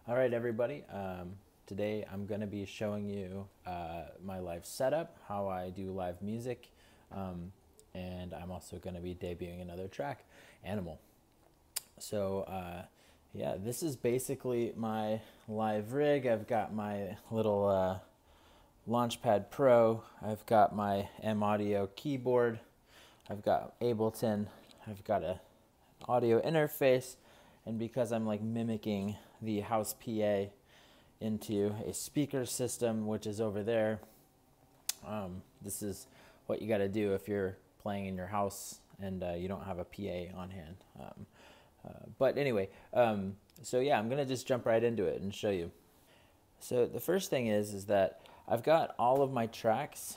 All right, everybody. Today I'm going to be showing you my live setup, how I do live music, and I'm also going to be debuting another track, Animal. So yeah, this is basically my live rig. I've got my little launchpad Pro. I've got my M Audio keyboard. I've got Ableton. I've got a audio interface, and because I'm like mimicking the house PA into a speaker system, which is over there, this is what you got to do if you're playing in your house and you don't have a PA on hand. But anyway, so yeah, I'm gonna just jump right into it and show you. So the first thing is that I've got all of my tracks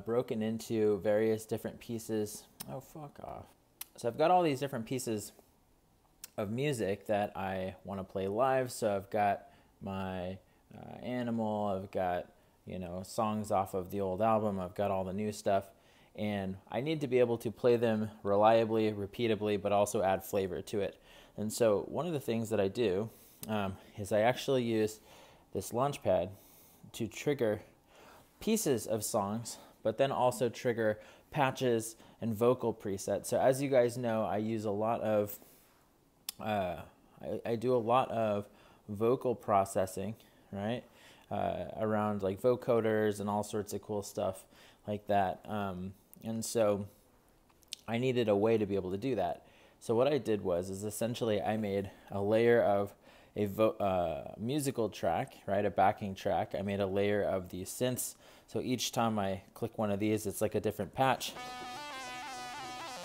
broken into various different pieces. Oh, fuck off. So I've got all these different pieces of music that I want to play live. So I've got my Animal, I've got, you know, songs off of the old album, I've got all the new stuff, and I need to be able to play them reliably, repeatably, but also add flavor to it. And so one of the things that I do is I actually use this launchpad to trigger pieces of songs, but then also trigger patches and vocal presets. So as you guys know, I use a lot of I do a lot of vocal processing, right? Around like vocoders and all sorts of cool stuff like that. And so I needed a way to be able to do that. So what I did is essentially I made a layer of a musical track, right? A backing track. I made a layer of the synths. So each time I click one of these, it's like a different patch,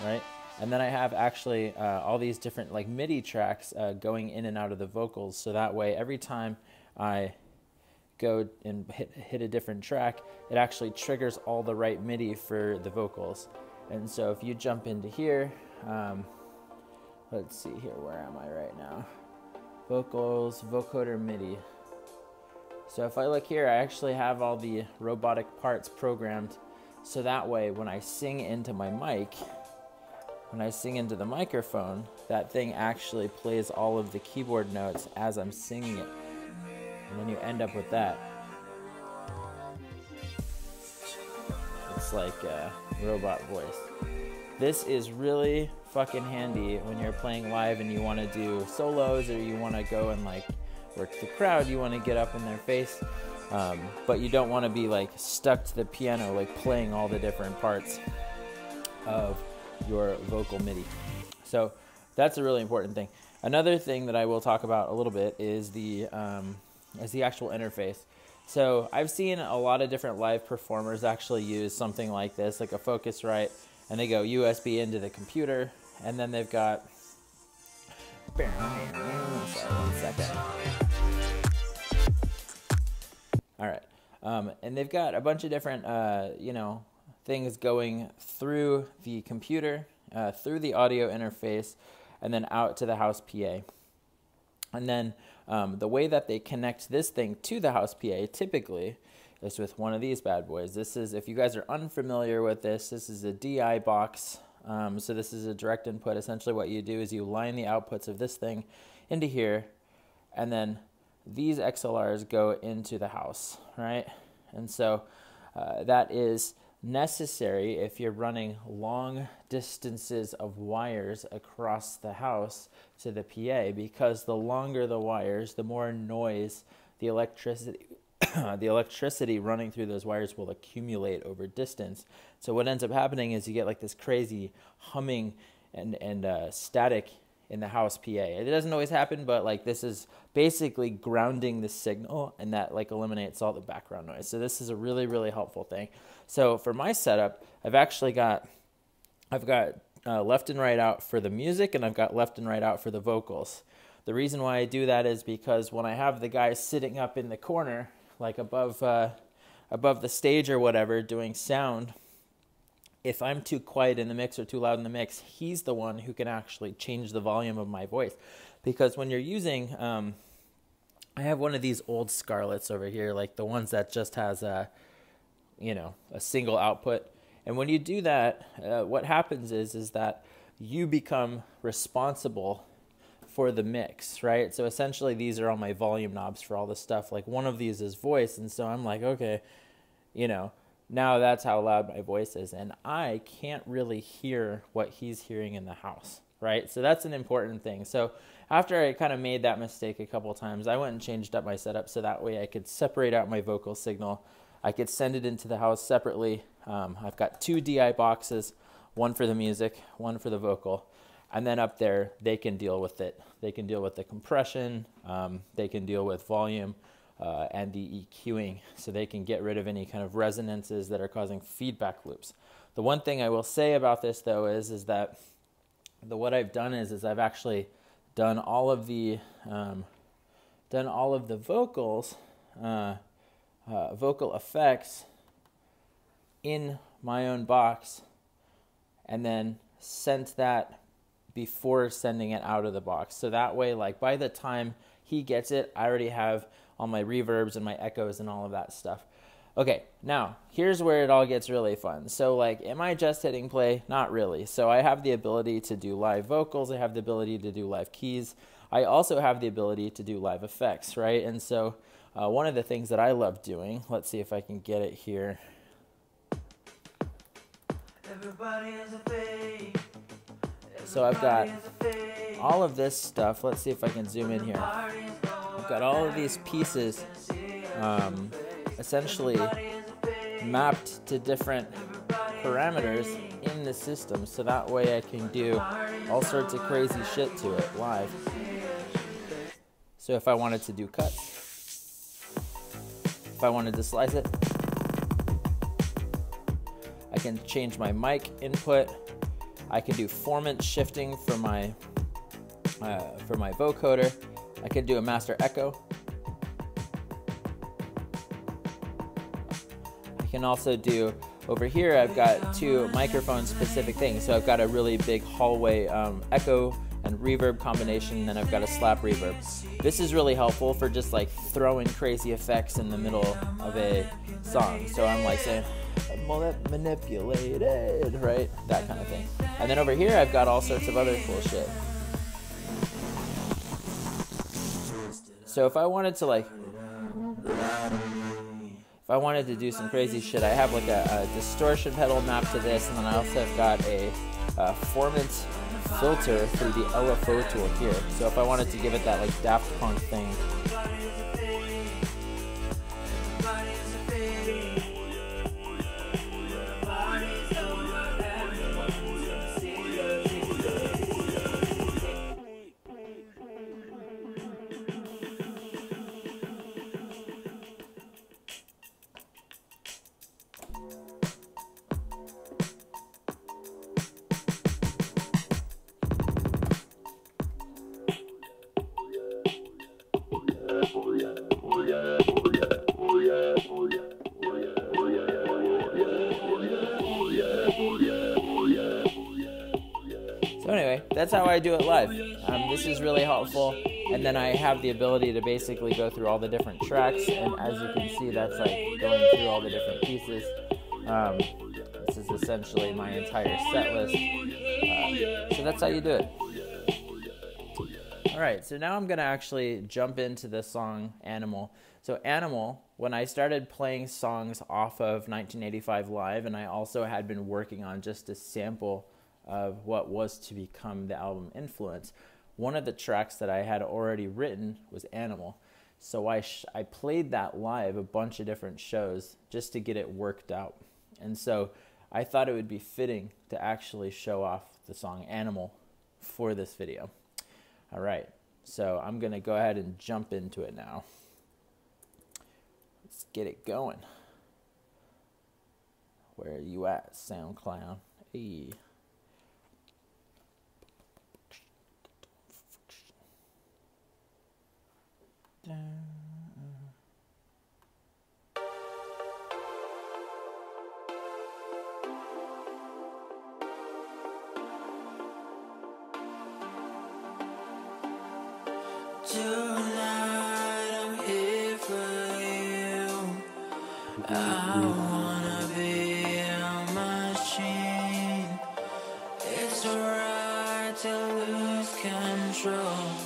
right? And then I have actually all these different like MIDI tracks going in and out of the vocals. So that way, every time I go and hit a different track, it actually triggers all the right MIDI for the vocals. And so if you jump into here, let's see here, where am I right now? Vocals, vocoder MIDI. So if I look here, I actually have all the robotic parts programmed. So that way, when I sing into my mic, when I sing into the microphone, that thing actually plays all of the keyboard notes as I'm singing it. And then you end up with that. It's like a robot voice. This is really fucking handy when you're playing live and you want to do solos, or you want to go and like work the crowd, you want to get up in their face, but you don't want to be like stuck to the piano, like playing all the different parts of your vocal MIDI. So that's a really important thing. Another thing that I will talk about a little bit is the actual interface. So I've seen a lot of different live performers actually use something like this, like a Focusrite, and they go USB into the computer, and then they've got, sorry, 1 second. All right, and they've got a bunch of different, things going through the computer, through the audio interface, and then out to the house PA. And then the way that they connect this thing to the house PA typically is with one of these bad boys. This is, if you guys are unfamiliar with this, this is a DI box. So this is a direct input. Essentially what you do is you line the outputs of this thing into here, and then these XLRs go into the house, right? And so that is necessary if you're running long distances of wires across the house to the PA, because the longer the wires, the more noise the electricity running through those wires will accumulate over distance. So what ends up happening is you get like this crazy humming and static in the house PA. It doesn't always happen, but like this is basically grounding the signal, and that like eliminates all the background noise. So this is a really, really helpful thing. So for my setup, I've got left and right out for the music, and I've got left and right out for the vocals. The reason why I do that is because when I have the guy sitting up in the corner, like above the stage or whatever, doing sound, if I'm too quiet in the mix or too loud in the mix, he's the one who can actually change the volume of my voice. Because when you're using, I have one of these old Scarletts over here, like the ones that just has a single output. And when you do that, what happens is that you become responsible for the mix, right? So essentially these are all my volume knobs for all the stuff. Like one of these is voice, and so I'm like, okay, you know, now that's how loud my voice is, and I can't really hear what he's hearing in the house, right? So that's an important thing. So after I kind of made that mistake a couple times, I went and changed up my setup so that way I could separate out my vocal signal. I could send it into the house separately. I've got 2 DI boxes, one for the music, one for the vocal. And then up there, they can deal with it. They can deal with the compression. They can deal with volume and the EQing. So they can get rid of any kind of resonances that are causing feedback loops. The one thing I will say about this, though, is that what I've done is I've actually done all of the vocals, vocal effects in my own box, and then sent that before sending it out of the box. So that way, like by the time he gets it, I already have all my reverbs and my echoes and all of that stuff. Okay, now here's where it all gets really fun. So like, am I just hitting play? Not really. So I have the ability to do live vocals. I have the ability to do live keys. I also have the ability to do live effects, right? And so one of the things that I love doing, let's see if I can get it here. Everybody is a fake. So I've got all of this stuff. Let's see if I can zoom in here. I've got all of these pieces essentially mapped to different parameters in the system, so that way I can do all sorts of crazy shit to it live. So if I wanted to do cuts, if I wanted to slice it, I can change my mic input. I can do formant shifting for my vocoder. I can do a master echo. I can also do, over here I've got 2 microphone specific things. So I've got a really big hallway echo and reverb combination, and then I've got a slap reverb. This is really helpful for just like throwing crazy effects in the middle of a song. So I'm like saying, manipulated, right? That kind of thing. And then over here I've got all sorts of other cool shit. So if I wanted to like, if I wanted to do some crazy shit, I have like a distortion pedal mapped to this, and then I also have got a formant filter through the LFO tool here. So if I wanted to give it that like Daft Punk thing, so anyway, that's how I do it live. This is really helpful, and then I have the ability to basically go through all the different tracks, and as you can see, that's like going through all the different pieces. This is essentially my entire set list. So that's how you do it. Alright, so now I'm going to actually jump into the song Animal. So Animal, when I started playing songs off of 1985 Live, and I also had been working on just a sample of what was to become the album Influence, one of the tracks that I had already written was Animal. So I played that live a bunch of different shows just to get it worked out. And so I thought it would be fitting to actually show off the song Animal for this video. All right, so I'm going to go ahead and jump into it now. Let's get it going. Where are you at, SoundCloud? Hey. Tonight I'm here for you. I wanna be a machine. control.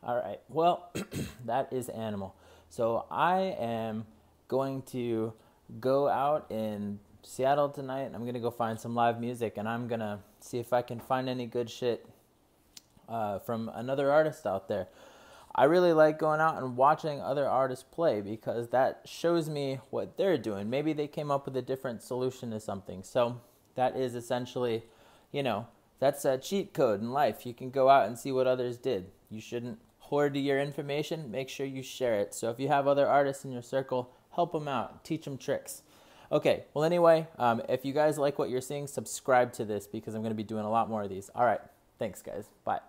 All right, well, that is Animal. So I am going to go out in Seattle tonight, and I'm going to go find some live music, and I'm going to see if I can find any good shit from another artist out there. I really like going out and watching other artists play because that shows me what they're doing. Maybe they came up with a different solution to something. So that is essentially, that's a cheat code in life. You can go out and see what others did. You shouldn't hoard your information. Make sure you share it. So if you have other artists in your circle, help them out. Teach them tricks. Okay, well anyway, if you guys like what you're seeing, subscribe to this because I'm going to be doing a lot more of these. All right, thanks guys. Bye.